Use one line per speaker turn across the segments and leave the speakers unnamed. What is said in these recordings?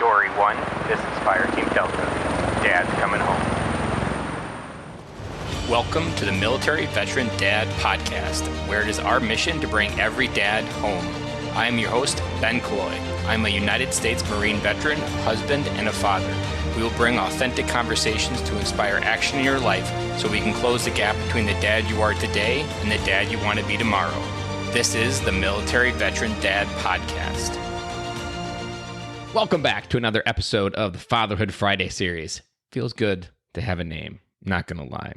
Dory 1, this is Fireteam Delta. Dad's coming home.
Welcome to the Military Veteran Dad Podcast, where it is our mission to bring every dad home. I am your host, Ben Killoy. I'm a United States Marine veteran, husband, and a father. We will bring authentic conversations to inspire action in your life so we can close the gap between the dad you are today and the dad you want to be tomorrow. This is the Military Veteran Dad Podcast.
Welcome back to another episode of the Fatherhood Friday series. Feels good to have a name, not gonna lie.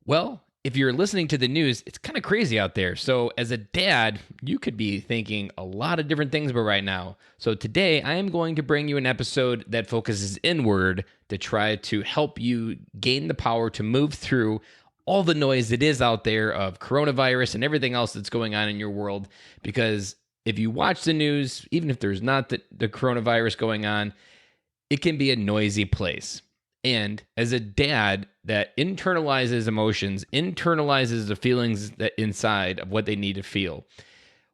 Well, if you're listening to the news, it's kind of crazy out there. So as a dad, you could be thinking a lot of different things about right now. So today, I am going to bring you an episode that focuses inward to try to help you gain the power to move through all the noise that is out there of coronavirus and everything else that's going on in your world. Because if you watch the news, even if there's not the coronavirus going on, it can be a noisy place. And as a dad that internalizes emotions, internalizes the feelings that inside of what they need to feel,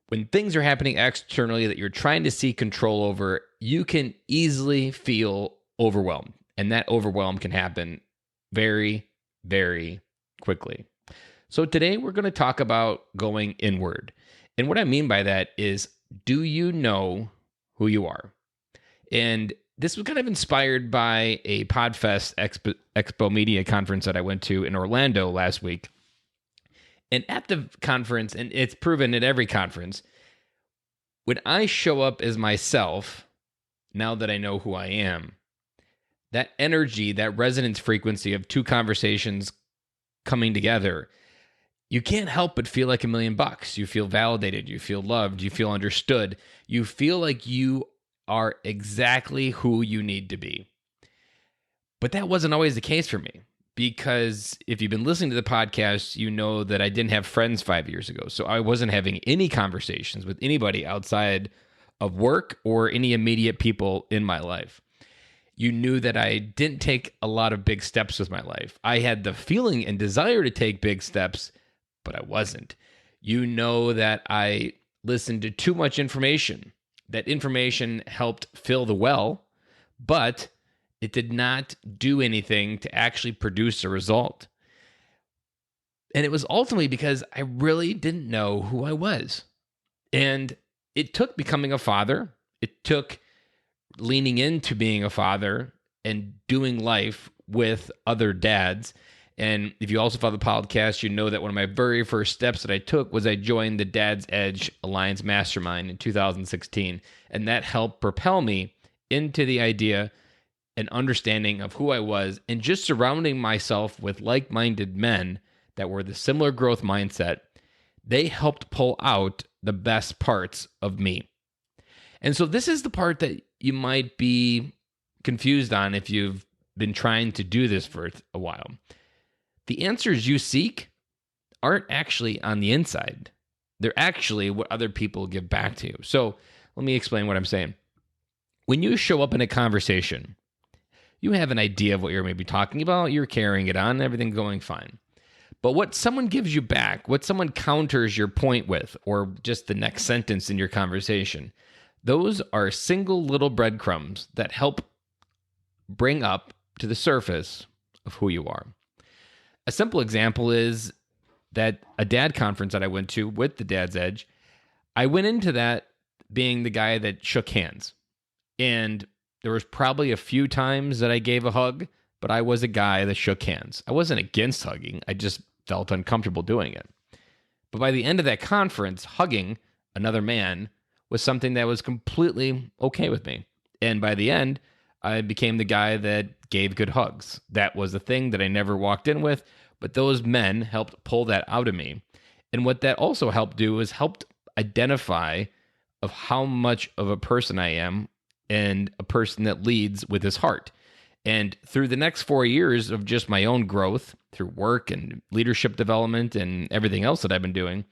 when things are happening externally that you're trying to see control over, you can easily feel overwhelmed. And that overwhelm can happen very, very quickly. So today we're going to talk about going inward. And what I mean by that is, do you know who you are? And this was kind of inspired by a Podfest Expo Media conference that I went to in Orlando last week. And at the conference, and it's proven at every conference, when I show up as myself, now that I know who I am, that energy, that resonance frequency of two conversations coming together, you can't help but feel like $1,000,000. You feel validated. You feel loved. You feel understood. You feel like you are exactly who you need to be. But that wasn't always the case for me, because if you've been listening to the podcast, you know that I didn't have friends 5 years ago. So I wasn't having any conversations with anybody outside of work or any immediate people in my life. You knew that I didn't take a lot of big steps with my life. I had the feeling and desire to take big steps, but I wasn't. You know that I listened to too much information. That information helped fill the well, but it did not do anything to actually produce a result. And it was ultimately because I really didn't know who I was. And it took becoming a father. It took leaning into being a father and doing life with other dads. And if you also follow the podcast, you know that one of my very first steps that I took was I joined the Dad's Edge Alliance Mastermind in 2016. And that helped propel me into the idea and understanding of who I was, and just surrounding myself with like-minded men that were the similar growth mindset. They helped pull out the best parts of me. And so this is the part that you might be confused on if you've been trying to do this for a while. The answers you seek aren't actually on the inside. They're actually what other people give back to you. So let me explain what I'm saying. When you show up in a conversation, you have an idea of what you're maybe talking about, you're carrying it on, everything's going fine. But what someone gives you back, what someone counters your point with, or just the next sentence in your conversation, those are single little breadcrumbs that help bring up to the surface of who you are. A simple example is that a dad conference that I went to with the Dad's Edge, I went into that being the guy that shook hands. And there was probably a few times that I gave a hug, but I was a guy that shook hands. I wasn't against hugging. I just felt uncomfortable doing it. But by the end of that conference, hugging another man was something that was completely okay with me. And by the end, I became the guy that gave good hugs. That was a thing that I never walked in with, but those men helped pull that out of me. And what that also helped do is helped identify of how much of a person I am, and a person that leads with his heart. And through the next 4 years of just my own growth, through work and leadership development and everything else that I've been doing,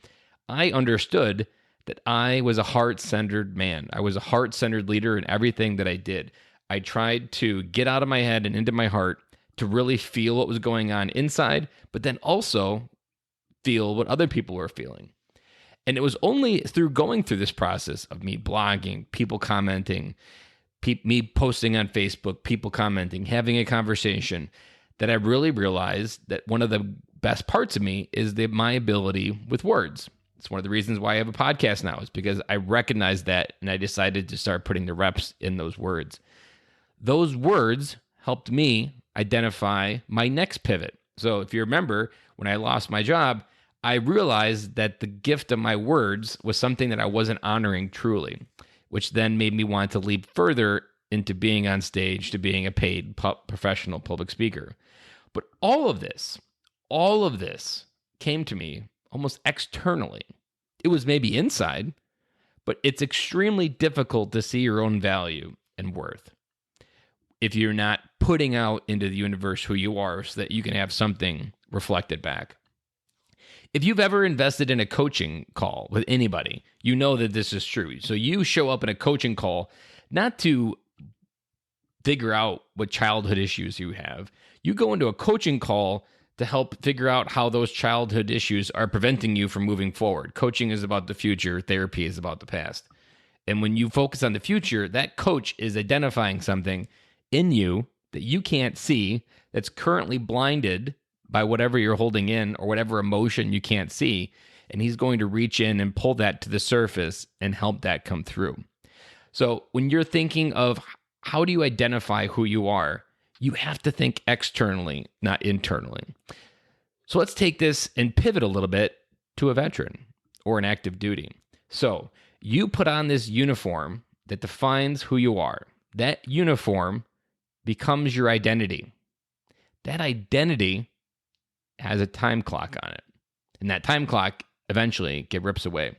I understood that I was a heart-centered man. I was a heart-centered leader in everything that I did. I tried to get out of my head and into my heart to really feel what was going on inside, but then also feel what other people were feeling. And it was only through going through this process of me blogging, people commenting, me posting on Facebook, people commenting, having a conversation, that I really realized that one of the best parts of me is my ability with words. It's one of the reasons why I have a podcast now, is because I recognized that and I decided to start putting the reps in those words. Those words helped me identify my next pivot. So if you remember, when I lost my job, I realized that the gift of my words was something that I wasn't honoring truly, which then made me want to leap further into being on stage, to being a paid professional public speaker. But all of this came to me almost externally. It was maybe inside, but it's extremely difficult to see your own value and worth if you're not putting out into the universe who you are so that you can have something reflected back. If you've ever invested in a coaching call with anybody, you know that this is true. So you show up in a coaching call not to figure out what childhood issues you have. You go into a coaching call to help figure out how those childhood issues are preventing you from moving forward. Coaching is about the future. Therapy is about the past. And when you focus on the future, that coach is identifying something in you that you can't see, that's currently blinded by whatever you're holding in or whatever emotion you can't see. And he's going to reach in and pull that to the surface and help that come through. So when you're thinking of how do you identify who you are, you have to think externally, not internally. So let's take this and pivot a little bit to a veteran or an active duty. So you put on this uniform that defines who you are. That uniform becomes your identity. That identity has a time clock on it. And that time clock eventually rips away.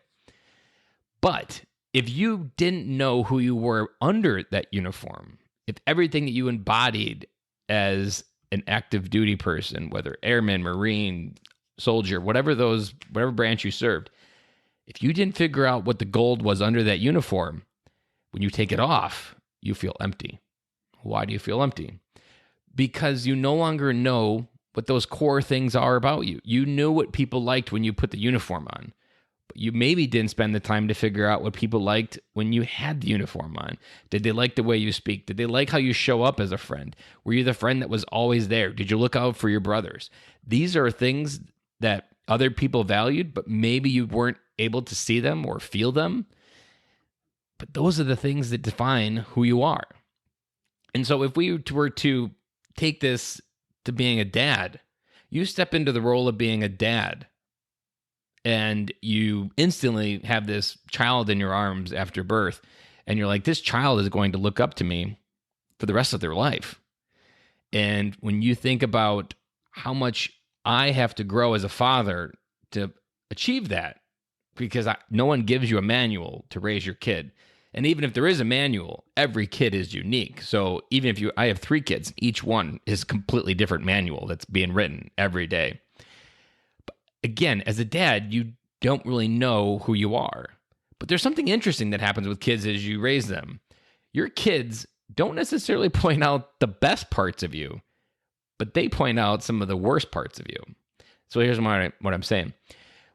But if you didn't know who you were under that uniform, if everything that you embodied as an active duty person, whether airman, Marine, soldier, whatever branch you served, if you didn't figure out what the gold was under that uniform, when you take it off, you feel empty. Why do you feel empty? Because you no longer know what those core things are about you. You knew what people liked when you put the uniform on, but you maybe didn't spend the time to figure out what people liked when you had the uniform on. Did they like the way you speak? Did they like how you show up as a friend? Were you the friend that was always there? Did you look out for your brothers? These are things that other people valued, but maybe you weren't able to see them or feel them. But those are the things that define who you are. And so if we were to take this to being a dad, you step into the role of being a dad and you instantly have this child in your arms after birth. And you're like, this child is going to look up to me for the rest of their life. And when you think about how much I have to grow as a father to achieve that, because no one gives you a manual to raise your kid. And even if there is a manual, every kid is unique. So even if I have 3 kids, each one is a completely different manual that's being written every day. But again, as a dad, you don't really know who you are. But there's something interesting that happens with kids as you raise them. Your kids don't necessarily point out the best parts of you, but they point out some of the worst parts of you. So here's what I'm saying.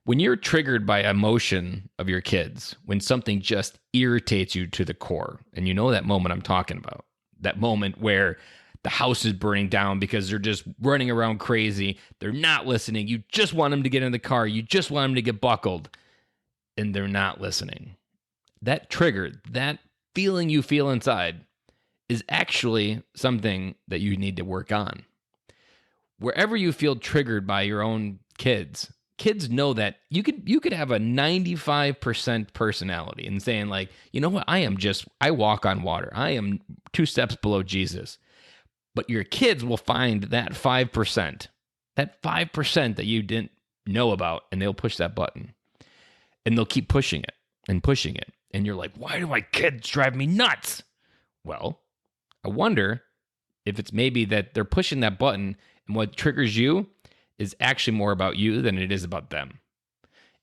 When you're triggered by emotion of your kids, when something just irritates you to the core, and you know that moment I'm talking about, that moment where the house is burning down because they're just running around crazy, they're not listening, you just want them to get in the car, you just want them to get buckled, and they're not listening. That trigger, that feeling you feel inside is actually something that you need to work on. Wherever you feel triggered by your own kids know that you could have a 95% personality and saying like, you know what, I walk on water. I am 2 steps below Jesus. But your kids will find that 5%, that you didn't know about, and they'll push that button. And they'll keep pushing it and pushing it. And you're like, why do my kids drive me nuts? Well, I wonder if it's maybe that they're pushing that button and what triggers you is actually more about you than it is about them.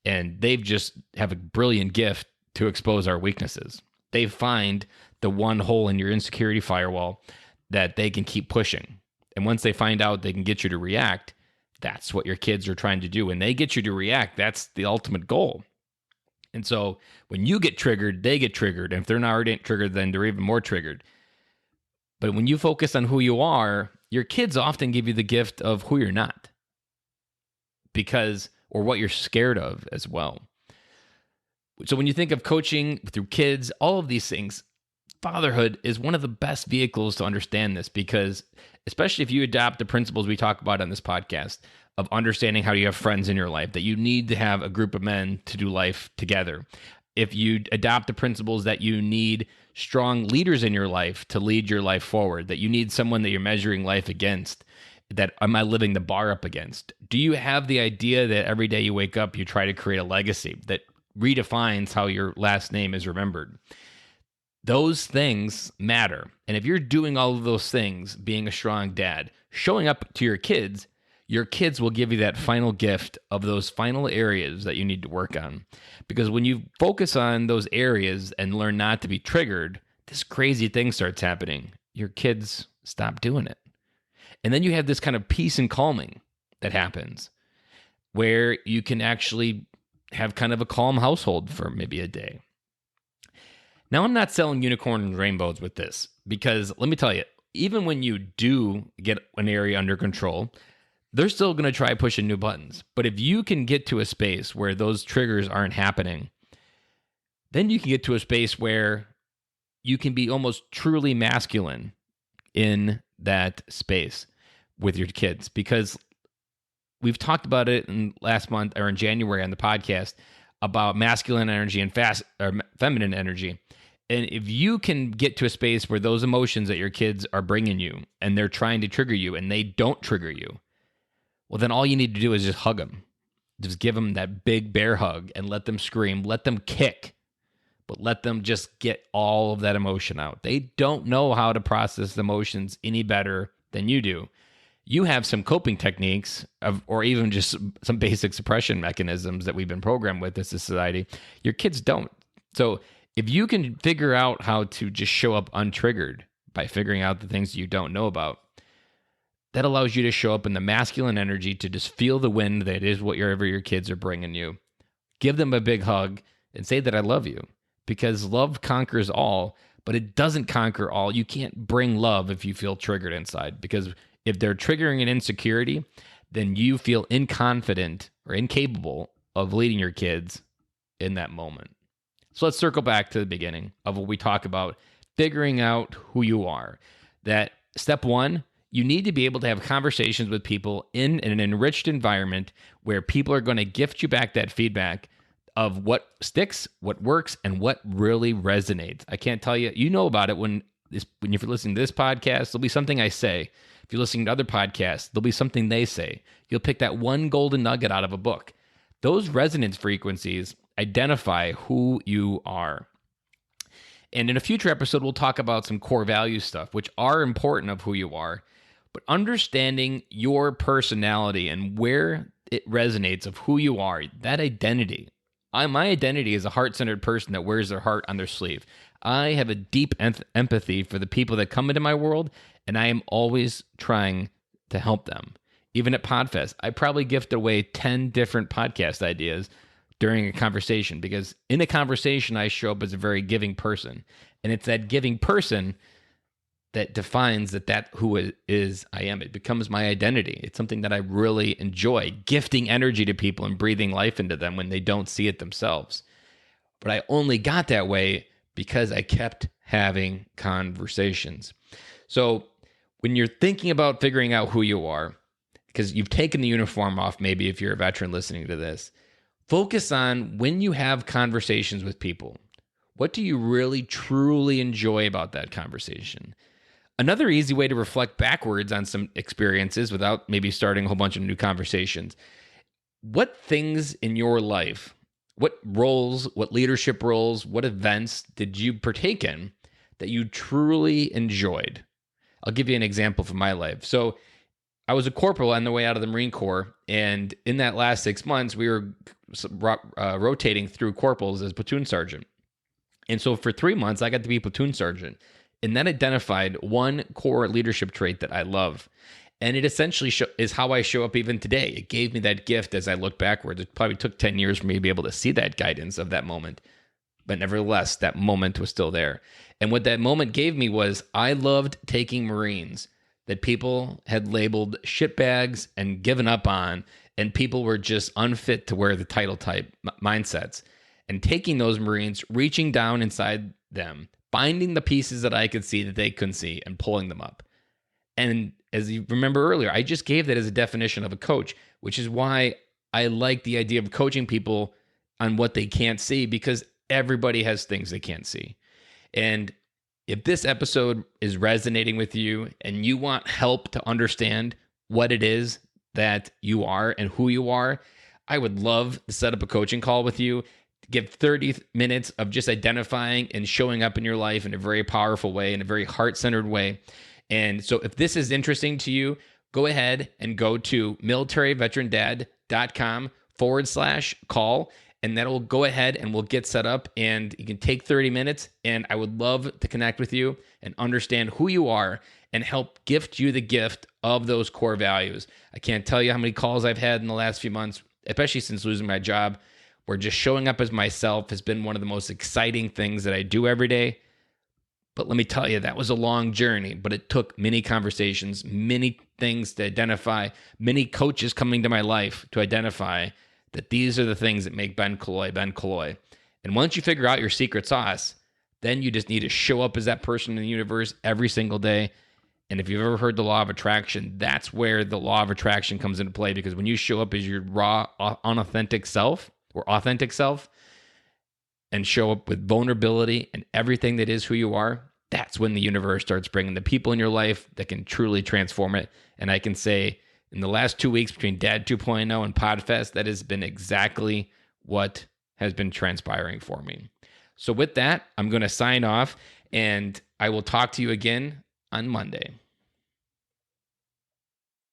And they've just have a brilliant gift to expose our weaknesses. They find the one hole in your insecurity firewall that they can keep pushing. And once they find out they can get you to react, that's what your kids are trying to do. When they get you to react, that's the ultimate goal. And so when you get triggered, they get triggered. And if they're not already triggered, then they're even more triggered. But when you focus on who you are, your kids often give you the gift of who you're not, or what you're scared of as well. So when you think of coaching through kids, all of these things, fatherhood is one of the best vehicles to understand this, because especially if you adopt the principles we talk about on this podcast of understanding how you have friends in your life, that you need to have a group of men to do life together. If you adopt the principles that you need strong leaders in your life to lead your life forward, that you need someone that you're measuring life against, that am I living the bar up against? Do you have the idea that every day you wake up, you try to create a legacy that redefines how your last name is remembered? Those things matter. And if you're doing all of those things, being a strong dad, showing up to your kids will give you that final gift of those final areas that you need to work on. Because when you focus on those areas and learn not to be triggered, this crazy thing starts happening. Your kids stop doing it. And then you have this kind of peace and calming that happens where you can actually have kind of a calm household for maybe a day. Now, I'm not selling unicorns and rainbows with this, because let me tell you, even when you do get an area under control, they're still going to try pushing new buttons. But if you can get to a space where those triggers aren't happening, then you can get to a space where you can be almost truly masculine in that space with your kids. Because we've talked about it in last month or in January on the podcast about masculine energy and feminine energy. And if you can get to a space where those emotions that your kids are bringing you and they're trying to trigger you and they don't trigger you, well, then all you need to do is just hug them. Just give them that big bear hug and let them scream, let them kick, but let them just get all of that emotion out. They don't know how to process emotions any better than you do. You have some coping techniques or even just some basic suppression mechanisms that we've been programmed with as a society. Your kids don't. So if you can figure out how to just show up untriggered by figuring out the things you don't know about, that allows you to show up in the masculine energy to just feel the wind that is whatever your kids are bringing you. Give them a big hug and say that I love you, because love conquers all, but it doesn't conquer all. You can't bring love if you feel triggered inside, because if they're triggering an insecurity, then you feel inconfident or incapable of leading your kids in that moment. So let's circle back to the beginning of what we talk about, figuring out who you are. That step one, you need to be able to have conversations with people in an enriched environment where people are going to gift you back that feedback of what sticks, what works, and what really resonates. I can't tell you, you know about it when you're listening to this podcast, there'll be something I say. If you're listening to other podcasts, there'll be something they say. You'll pick that one golden nugget out of a book. Those resonance frequencies identify who you are. And in a future episode, we'll talk about some core value stuff, which are important of who you are. But understanding your personality and where it resonates of who you are, that identity. My identity is a heart-centered person that wears their heart on their sleeve. I have a deep empathy for the people that come into my world, and I am always trying to help them. Even at PodFest, I probably gift away 10 different podcast ideas during a conversation, because in a conversation, I show up as a very giving person. And it's that giving person that defines that who it is I am. It becomes my identity. It's something that I really enjoy, gifting energy to people and breathing life into them when they don't see it themselves. But I only got that way because I kept having conversations. So when you're thinking about figuring out who you are, because you've taken the uniform off, maybe if you're a veteran listening to this, focus on when you have conversations with people. What do you really, truly enjoy about that conversation? Another easy way to reflect backwards on some experiences without maybe starting a whole bunch of new conversations. What things in your life, what roles, what leadership roles, what events did you partake in that you truly enjoyed? I'll give you an example from my life. So I was a corporal on the way out of the Marine Corps, and in that last 6 months, we were rotating through corporals as platoon sergeant. And so for 3 months, I got to be platoon sergeant. And that identified one core leadership trait that I love. And it essentially is how I show up even today. It gave me that gift as I look backwards. It probably took 10 years for me to be able to see that guidance of that moment. But nevertheless, that moment was still there. And what that moment gave me was I loved taking Marines that people had labeled shitbags and given up on, and people were just unfit to wear the title type mindsets. And taking those Marines, reaching down inside them, finding the pieces that I could see that they couldn't see, and pulling them up. And as you remember earlier, I just gave that as a definition of a coach, which is why I like the idea of coaching people on what they can't see, because everybody has things they can't see. And if this episode is resonating with you and you want help to understand what it is that you are and who you are, I would love to set up a coaching call with you, give 30 minutes of just identifying and showing up in your life in a very powerful way, in a very heart-centered way. And so if this is interesting to you, go ahead and go to militaryveterandad.com/call, and that'll go ahead and we'll get set up, and you can take 30 minutes, and I would love to connect with you and understand who you are and help gift you the gift of those core values. I can't tell you how many calls I've had in the last few months, especially since losing my job, where just showing up as myself has been one of the most exciting things that I do every day. But let me tell you, that was a long journey, but it took many conversations, many things to identify, many coaches coming to my life to identify that these are the things that make Ben Killoy, Ben Killoy. And once you figure out your secret sauce, then you just need to show up as that person in the universe every single day. And if you've ever heard the law of attraction, that's where the law of attraction comes into play, because when you show up as your raw, unauthentic self or authentic self and show up with vulnerability and everything that is who you are, that's when the universe starts bringing the people in your life that can truly transform it. And I can say in the last 2 weeks between Dad 2.0 and Podfest, that has been exactly what has been transpiring for me. So with that, I'm going to sign off, and I will talk to you again on Monday.